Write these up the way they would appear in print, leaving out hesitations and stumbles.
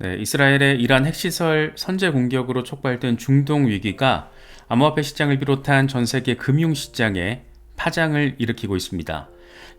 네, 이스라엘의 이란 핵시설 선제 공격으로 촉발된 중동 위기가 암호화폐 시장을 비롯한 전 세계 금융시장에 파장을 일으키고 있습니다.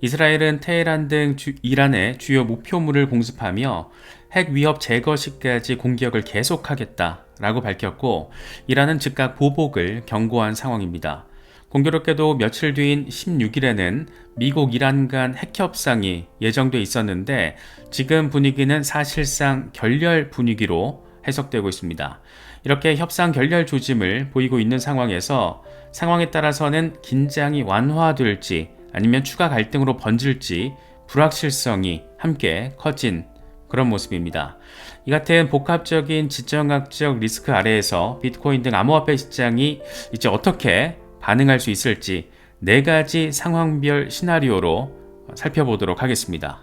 이스라엘은 테헤란 등 이란의 주요 목표물을 공습하며 핵 위협 제거 시까지 공격을 계속하겠다라고 밝혔고, 이란은 즉각 보복을 경고한 상황입니다. 공교롭게도 며칠 뒤인 16일에는 미국 이란 간 핵협상이 예정돼 있었는데, 지금 분위기는 사실상 결렬 분위기로 해석되고 있습니다. 이렇게 협상 결렬 조짐을 보이고 있는 상황에서 상황에 따라서는 긴장이 완화될지 아니면 추가 갈등으로 번질지 불확실성이 함께 커진 그런 모습입니다. 이 같은 복합적인 지정학적 리스크 아래에서 비트코인 등 암호화폐 시장이 이제 어떻게 반응할 수 있을지 4가지 상황별 시나리오로 살펴보도록 하겠습니다.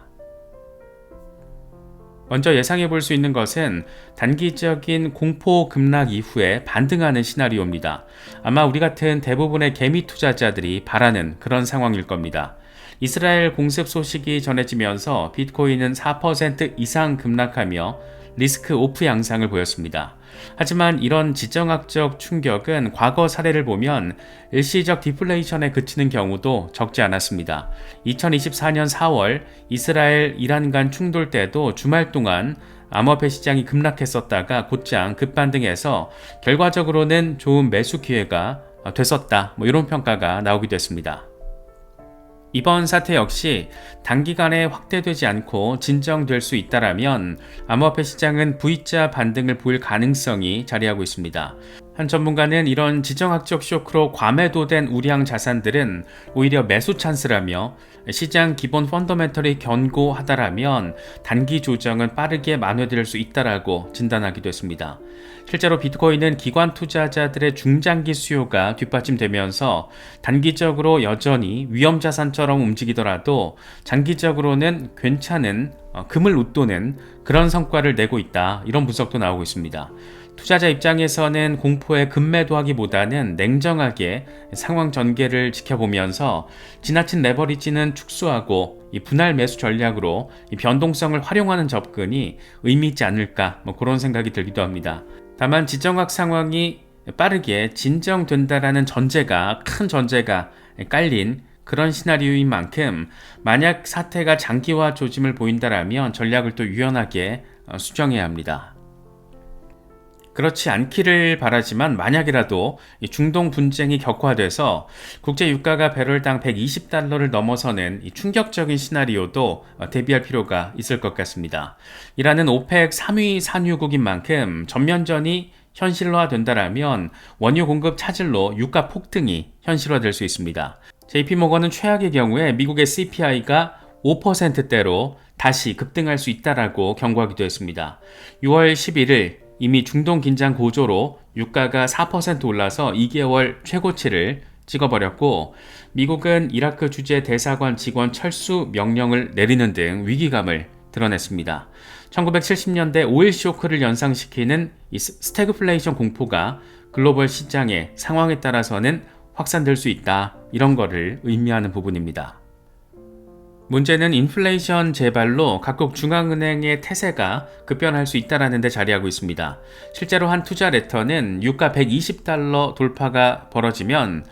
먼저 예상해 볼 수 있는 것은 단기적인 공포 급락 이후에 반등하는 시나리오입니다. 아마 우리 같은 대부분의 개미 투자자들이 바라는 그런 상황일 겁니다. 이스라엘 공습 소식이 전해지면서 비트코인은 4% 이상 급락하며 리스크 오프 양상을 보였습니다. 하지만 이런 지정학적 충격은 과거 사례를 보면 일시적 디플레이션에 그치는 경우도 적지 않았습니다. 2024년 4월 이스라엘 이란 간 충돌 때도 주말 동안 암호화폐 시장이 급락했었다가 곧장 급반등해서 결과적으로는 좋은 매수 기회가 됐었다, 이런 평가가 나오기도 했습니다. 이번 사태 역시 단기간에 확대되지 않고 진정될 수 있다라면 암호화폐 시장은 V자 반등을 보일 가능성이 자리하고 있습니다. 한 전문가는 이런 지정학적 쇼크로 과매도된 우량 자산들은 오히려 매수 찬스라며, 시장 기본 펀더멘털이 견고하다라면 단기 조정은 빠르게 만회될 수 있다라고 진단하기도 했습니다. 실제로 비트코인은 기관 투자자들의 중장기 수요가 뒷받침되면서 단기적으로 여전히 위험자산처럼 움직이더라도 장기적으로는 괜찮은 금을 웃도는 그런 성과를 내고 있다, 이런 분석도 나오고 있습니다. 투자자 입장에서는 공포에 급매도하기보다는 냉정하게 상황 전개를 지켜보면서 지나친 레버리지는 축소하고 이 분할 매수 전략으로 이 변동성을 활용하는 접근이 의미 있지 않을까, 그런 생각이 들기도 합니다. 다만 지정학 상황이 빠르게 진정된다라는 큰 전제가 깔린 그런 시나리오인 만큼, 만약 사태가 장기화 조짐을 보인다라면 전략을 또 유연하게 수정해야 합니다. 그렇지 않기를 바라지만 만약이라도 중동 분쟁이 격화돼서 국제 유가가 배럴당 120달러를 넘어서는 충격적인 시나리오도 대비할 필요가 있을 것 같습니다. 이란은 오펙 3위 산유국인 만큼 전면전이 현실화된다라면 원유 공급 차질로 유가 폭등이 현실화될 수 있습니다. JP모건은 최악의 경우에 미국의 CPI가 5%대로 다시 급등할 수 있다라고 경고하기도 했습니다. 6월 11일 이미 중동 긴장 고조로 유가가 4% 올라서 2개월 최고치를 찍어버렸고, 미국은 이라크 주재 대사관 직원 철수 명령을 내리는 등 위기감을 드러냈습니다. 1970년대 오일 쇼크를 연상시키는 이 스태그플레이션 공포가 글로벌 시장의 상황에 따라서는 확산될 수 있다, 이런 거를 의미하는 부분입니다. 문제는 인플레이션 재발로 각국 중앙은행의 태세가 급변할 수 있다는 데 자리하고 있습니다. 실제로 한 투자 레터는 유가 120달러 돌파가 벌어지면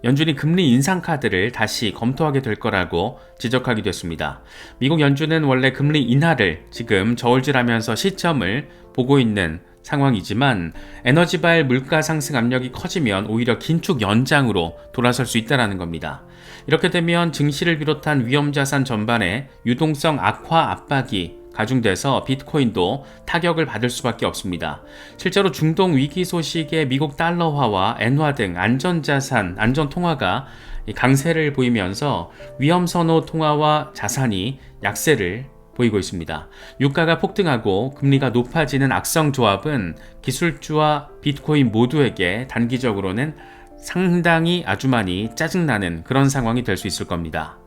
연준이 금리 인상 카드를 다시 검토하게 될 거라고 지적하기도 했습니다. 미국 연준은 원래 금리 인하를 지금 저울질하면서 시점을 보고 있는 상황이지만, 에너지발 물가 상승 압력이 커지면 오히려 긴축 연장으로 돌아설 수 있다는 겁니다. 이렇게 되면 증시를 비롯한 위험자산 전반에 유동성 악화 압박이 가중돼서 비트코인도 타격을 받을 수밖에 없습니다. 실제로 중동 위기 소식에 미국 달러화와 엔화 등 안전자산, 안전통화가 강세를 보이면서 위험선호 통화와 자산이 약세를 보이고 있습니다. 유가가 폭등하고 금리가 높아지는 악성 조합은 기술주와 비트코인 모두에게 단기적으로는 상당히 아주 많이 짜증나는 그런 상황이 될 수 있을 겁니다.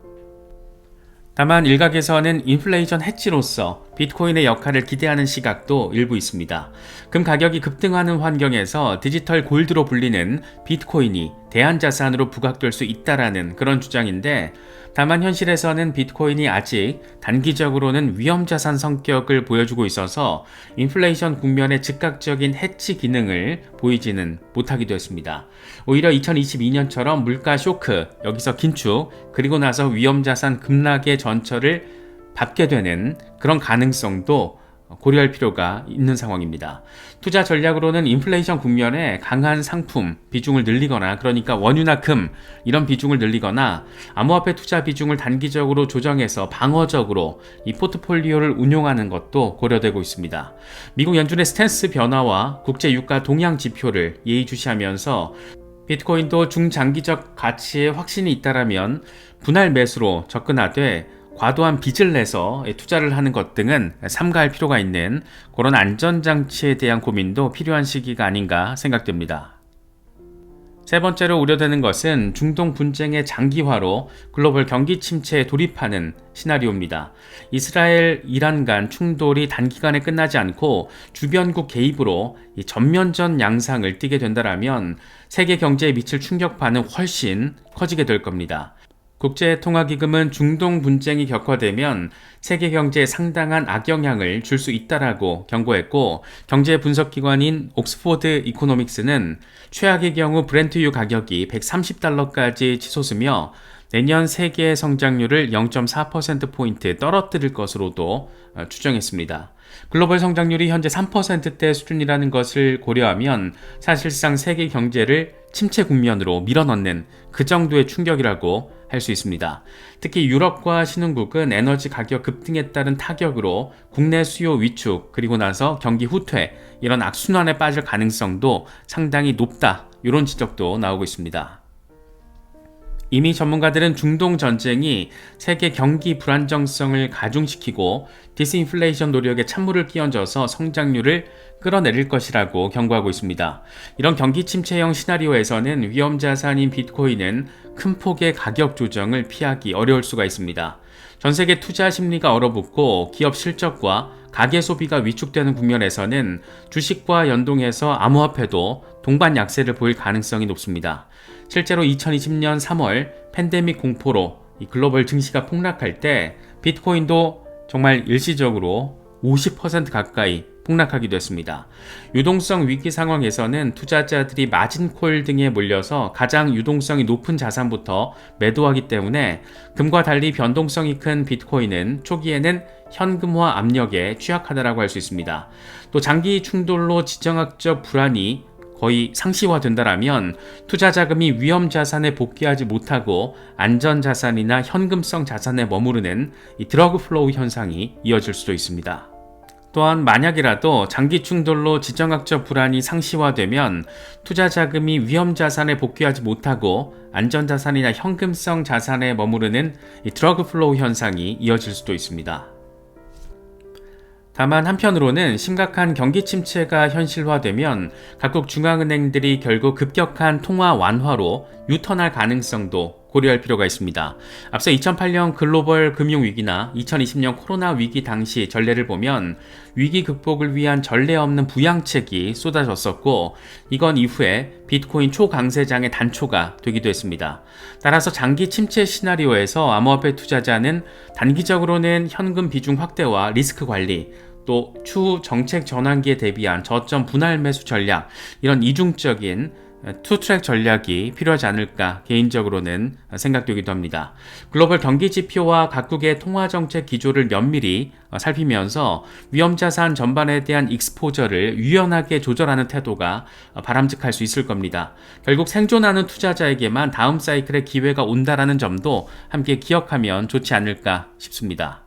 다만 일각에서는 인플레이션 해치로서 비트코인의 역할을 기대하는 시각도 일부 있습니다. 금 가격이 급등하는 환경에서 디지털 골드로 불리는 비트코인이 대안자산으로 부각될 수 있다라는 그런 주장인데, 다만 현실에서는 비트코인이 아직 단기적으로는 위험자산 성격을 보여주고 있어서 인플레이션 국면의 즉각적인 해치 기능을 보이지는 못하기도 했습니다. 오히려 2022년처럼 물가 쇼크, 여기서 긴축, 그리고 나서 위험자산 급락의 전철을 밟게 되는 그런 가능성도 고려할 필요가 있는 상황입니다. 투자 전략으로는 인플레이션 국면에 강한 상품 비중을 늘리거나, 그러니까 원유나 금 이런 비중을 늘리거나, 암호화폐 투자 비중을 단기적으로 조정해서 방어적으로 이 포트폴리오를 운용하는 것도 고려되고 있습니다. 미국 연준의 스탠스 변화와 국제 유가 동향 지표를 예의주시하면서 비트코인도 중장기적 가치에 확신이 있다라면 분할 매수로 접근하되, 과도한 빚을 내서 투자를 하는 것 등은 삼가할 필요가 있는 그런 안전장치에 대한 고민도 필요한 시기가 아닌가 생각됩니다. 세 번째로 우려되는 것은 중동 분쟁의 장기화로 글로벌 경기 침체에 돌입하는 시나리오입니다. 이스라엘, 이란 간 충돌이 단기간에 끝나지 않고 주변국 개입으로 이 전면전 양상을 띠게 된다면 세계 경제에 미칠 충격파는 훨씬 커지게 될 겁니다. 국제통화기금은 중동 분쟁이 격화되면 세계 경제에 상당한 악영향을 줄 수 있다라고 경고했고, 경제 분석기관인 옥스포드 이코노믹스는 최악의 경우 브렌트유 가격이 130달러까지 치솟으며 내년 세계 성장률을 0.4%포인트 떨어뜨릴 것으로도 추정했습니다. 글로벌 성장률이 현재 3%대 수준이라는 것을 고려하면 사실상 세계 경제를 침체 국면으로 밀어넣는 그 정도의 충격이라고 할 수 있습니다. 특히 유럽과 신흥국은 에너지 가격 급등에 따른 타격으로 국내 수요 위축, 그리고 나서 경기 후퇴, 이런 악순환에 빠질 가능성도 상당히 높다, 이런 지적도 나오고 있습니다. 이미 전문가들은 중동 전쟁이 세계 경기 불안정성을 가중시키고 디스인플레이션 노력에 찬물을 끼얹어서 성장률을 끌어내릴 것이라고 경고하고 있습니다. 이런 경기 침체형 시나리오에서는 위험자산인 비트코인은 큰 폭의 가격 조정을 피하기 어려울 수가 있습니다. 전 세계 투자 심리가 얼어붙고 기업 실적과 가계 소비가 위축되는 국면에서는 주식과 연동해서 암호화폐도 동반 약세를 보일 가능성이 높습니다. 실제로 2020년 3월 팬데믹 공포로 이 글로벌 증시가 폭락할 때 비트코인도 정말 일시적으로 50% 가까이 폭락하기도 했습니다. 유동성 위기 상황에서는 투자자들이 마진콜 등에 몰려서 가장 유동성이 높은 자산부터 매도하기 때문에 금과 달리 변동성이 큰 비트코인은 초기에는 현금화 압력에 취약하다고 할 수 있습니다. 또 장기 충돌로 지정학적 불안이 거의 상시화된다라면 투자 자금이 위험 자산에 복귀하지 못하고 안전 자산이나 현금성 자산에 머무르는 이 드러그 플로우 현상이 이어질 수도 있습니다. 또한 만약이라도 장기 충돌로 지정학적 불안이 상시화되면 투자 자금이 위험 자산에 복귀하지 못하고 안전 자산이나 현금성 자산에 머무르는 이 드러그 플로우 현상이 이어질 수도 있습니다. 다만 한편으로는 심각한 경기 침체가 현실화되면 각국 중앙은행들이 결국 급격한 통화 완화로 유턴할 가능성도 고려할 필요가 있습니다. 앞서 2008년 글로벌 금융위기나 2020년 코로나 위기 당시 전례를 보면 위기 극복을 위한 전례 없는 부양책이 쏟아졌었고, 이건 이후에 비트코인 초강세장의 단초가 되기도 했습니다. 따라서 장기 침체 시나리오에서 암호화폐 투자자는 단기적으로는 현금 비중 확대와 리스크 관리, 또 추후 정책 전환기에 대비한 저점 분할 매수 전략, 이런 이중적인 투트랙 전략이 필요하지 않을까 개인적으로는 생각되기도 합니다. 글로벌 경기 지표와 각국의 통화정책 기조를 면밀히 살피면서 위험자산 전반에 대한 익스포저를 유연하게 조절하는 태도가 바람직할 수 있을 겁니다. 결국 생존하는 투자자에게만 다음 사이클의 기회가 온다라는 점도 함께 기억하면 좋지 않을까 싶습니다.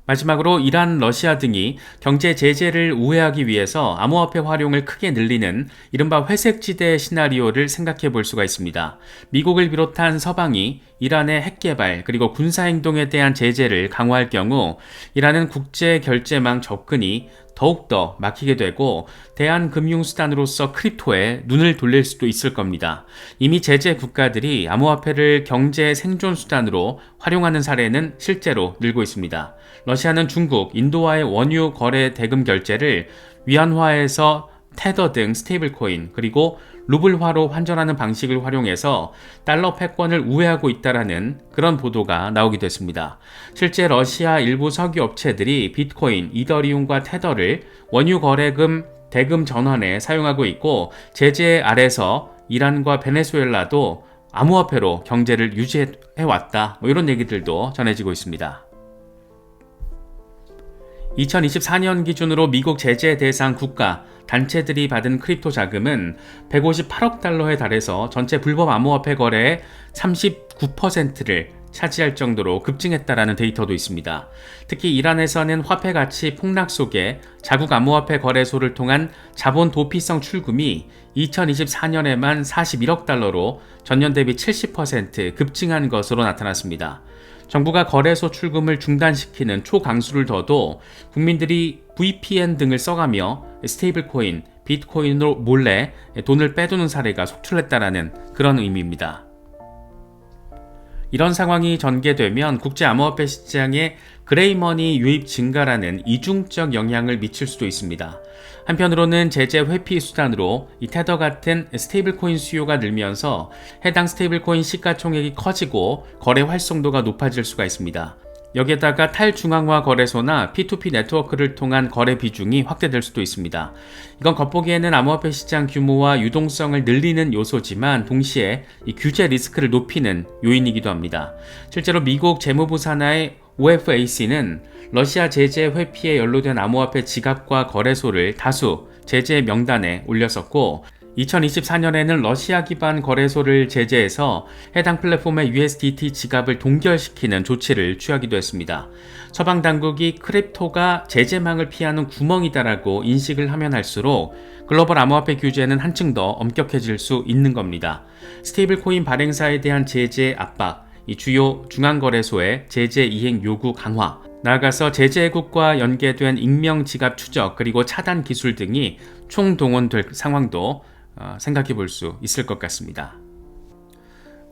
마지막으로 이란, 러시아 등이 경제 제재를 우회하기 위해서 암호화폐 활용을 크게 늘리는 이른바 회색지대 시나리오를 생각해 볼 수가 있습니다. 미국을 비롯한 서방이 이란의 핵 개발 그리고 군사 행동에 대한 제재를 강화할 경우 이란은 국제 결제망 접근이 더욱더 막히게 되고 대한금융수단으로서 크립토에 눈을 돌릴 수도 있을 겁니다. 이미 제재 국가들이 암호화폐를 경제 생존수단으로 활용하는 사례는 실제로 늘고 있습니다. 러시아는 중국, 인도와의 원유 거래 대금 결제를 위안화에서 테더 등 스테이블코인 그리고 루블화로 환전하는 방식을 활용해서 달러 패권을 우회하고 있다라는 그런 보도가 나오기도 했습니다. 실제 러시아 일부 석유 업체들이 비트코인, 이더리움과 테더를 원유 거래금 대금 전환에 사용하고 있고 제재 아래서 이란과 베네수엘라도 암호화폐로 경제를 유지해왔다. 이런 얘기들도 전해지고 있습니다. 2024년 기준으로 미국 제재 대상 국가 단체들이 받은 크립토 자금은 158억 달러에 달해서 전체 불법 암호화폐 거래의 39%를 차지할 정도로 급증했다라는 데이터도 있습니다. 특히 이란에서는 화폐 가치 폭락 속에 자국 암호화폐 거래소를 통한 자본 도피성 출금이 2024년에만 41억 달러로 전년 대비 70% 급증한 것으로 나타났습니다. 정부가 거래소 출금을 중단시키는 초강수를 둬도 국민들이 VPN 등을 써가며 스테이블코인, 비트코인으로 몰래 돈을 빼두는 사례가 속출했다라는 그런 의미입니다. 이런 상황이 전개되면 국제 암호화폐 시장에 그레이머니 유입 증가라는 이중적 영향을 미칠 수도 있습니다. 한편으로는 제재 회피 수단으로 이 테더 같은 스테이블코인 수요가 늘면서 해당 스테이블코인 시가총액이 커지고 거래 활성도가 높아질 수가 있습니다. 여기에다가 탈중앙화 거래소나 P2P 네트워크를 통한 거래 비중이 확대될 수도 있습니다. 이건 겉보기에는 암호화폐 시장 규모와 유동성을 늘리는 요소지만 동시에 이 규제 리스크를 높이는 요인이기도 합니다. 실제로 미국 재무부 산하의 OFAC는 러시아 제재 회피에 연루된 암호화폐 지갑과 거래소를 다수 제재 명단에 올렸었고 2024년에는 러시아 기반 거래소를 제재해서 해당 플랫폼의 USDT 지갑을 동결시키는 조치를 취하기도 했습니다. 서방 당국이 크립토가 제재망을 피하는 구멍이다라고 인식을 하면 할수록 글로벌 암호화폐 규제는 한층 더 엄격해질 수 있는 겁니다. 스테이블코인 발행사에 대한 제재 압박, 이 주요 중앙거래소의 제재 이행 요구 강화, 나아가서 제재국과 연계된 익명 지갑 추적 그리고 차단 기술 등이 총동원될 상황도 생각해 볼 수 있을 것 같습니다.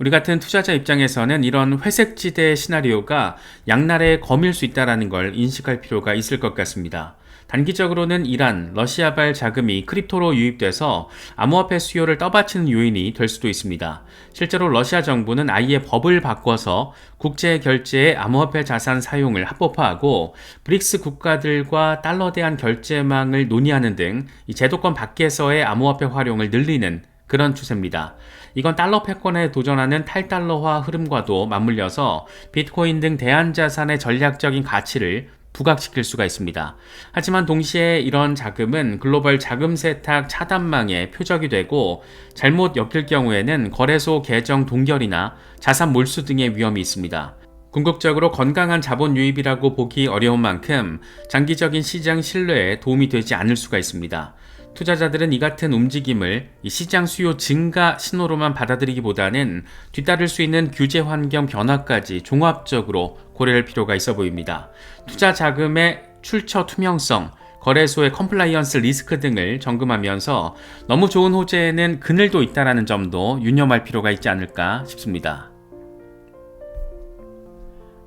우리 같은 투자자 입장에서는 이런 회색지대 시나리오가 양날의 검일 수 있다는 걸 인식할 필요가 있을 것 같습니다. 단기적으로는 이란, 러시아발 자금이 크립토로 유입돼서 암호화폐 수요를 떠받치는 요인이 될 수도 있습니다. 실제로 러시아 정부는 아예 법을 바꿔서 국제 결제의 암호화폐 자산 사용을 합법화하고 브릭스 국가들과 달러 대한 결제망을 논의하는 등 이 제도권 밖에서의 암호화폐 활용을 늘리는 그런 추세입니다. 이건 달러 패권에 도전하는 탈달러화 흐름과도 맞물려서 비트코인 등 대안자산의 전략적인 가치를 부각시킬 수가 있습니다. 하지만 동시에 이런 자금은 글로벌 자금 세탁 차단망의 표적이 되고 잘못 엮일 경우에는 거래소 계정 동결이나 자산 몰수 등의 위험이 있습니다. 궁극적으로 건강한 자본 유입이라고 보기 어려운 만큼 장기적인 시장 신뢰에 도움이 되지 않을 수가 있습니다. 투자자들은 이 같은 움직임을 이 시장 수요 증가 신호로만 받아들이기보다는 뒤따를 수 있는 규제 환경 변화까지 종합적으로 고려할 필요가 있어 보입니다. 투자 자금의 출처 투명성, 거래소의 컴플라이언스 리스크 등을 점검하면서 너무 좋은 호재에는 그늘도 있다는 점도 유념할 필요가 있지 않을까 싶습니다.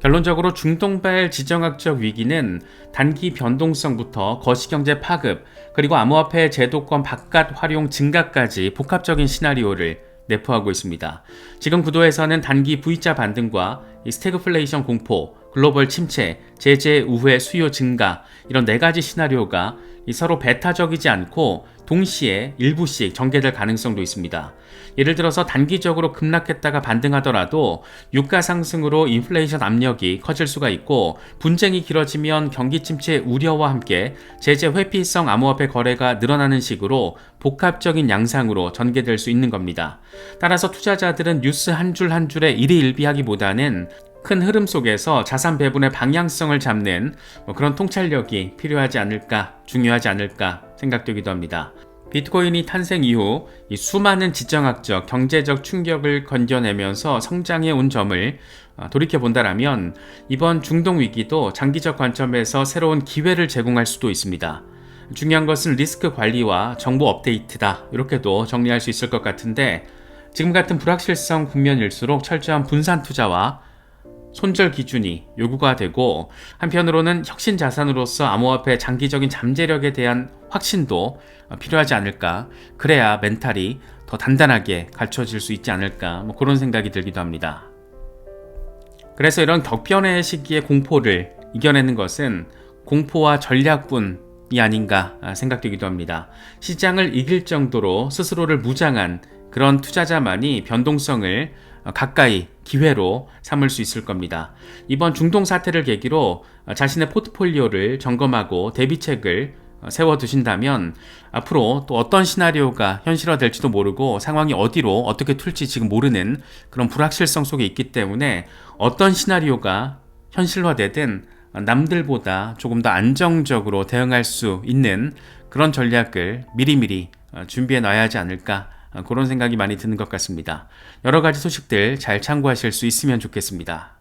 결론적으로 중동발 지정학적 위기는 단기 변동성부터 거시경제 파급, 그리고 암호화폐 제도권 바깥 활용 증가까지 복합적인 시나리오를 내포하고 있습니다. 지금 구도에서는 단기 V자 반등과 스태그플레이션 공포, 글로벌 침체, 제재 우회 수요 증가 이런 네 가지 시나리오가 서로 배타적이지 않고 동시에 일부씩 전개될 가능성도 있습니다. 예를 들어서 단기적으로 급락했다가 반등하더라도 유가 상승으로 인플레이션 압력이 커질 수가 있고 분쟁이 길어지면 경기 침체 우려와 함께 제재 회피성 암호화폐 거래가 늘어나는 식으로 복합적인 양상으로 전개될 수 있는 겁니다. 따라서 투자자들은 뉴스 한 줄 한 줄에 일희일비하기보다는 큰 흐름 속에서 자산 배분의 방향성을 잡는 그런 통찰력이 필요하지 않을까, 중요하지 않을까 생각되기도 합니다. 비트코인이 탄생 이후 이 수많은 지정학적, 경제적 충격을 건져내면서 성장해 온 점을 돌이켜 본다라면 이번 중동 위기도 장기적 관점에서 새로운 기회를 제공할 수도 있습니다. 중요한 것은 리스크 관리와 정보 업데이트다. 이렇게도 정리할 수 있을 것 같은데 지금 같은 불확실성 국면일수록 철저한 분산 투자와 손절 기준이 요구가 되고 한편으로는 혁신 자산으로서 암호화폐 장기적인 잠재력에 대한 확신도 필요하지 않을까. 그래야 멘탈이 더 단단하게 갖춰질 수 있지 않을까. 그런 생각이 들기도 합니다. 그래서 이런 격변의 시기의 공포를 이겨내는 것은 공포와 전략뿐이 아닌가 생각되기도 합니다. 시장을 이길 정도로 스스로를 무장한 그런 투자자만이 변동성을 가까이 기회로 삼을 수 있을 겁니다. 이번 중동 사태를 계기로 자신의 포트폴리오를 점검하고 대비책을 세워두신다면 앞으로 또 어떤 시나리오가 현실화될지도 모르고 상황이 어디로 어떻게 튈지 지금 모르는 그런 불확실성 속에 있기 때문에 어떤 시나리오가 현실화되든 남들보다 조금 더 안정적으로 대응할 수 있는 그런 전략을 미리미리 준비해 놔야 하지 않을까, 그런 생각이 많이 드는 것 같습니다. 여러 가지 소식들 잘 참고하실 수 있으면 좋겠습니다.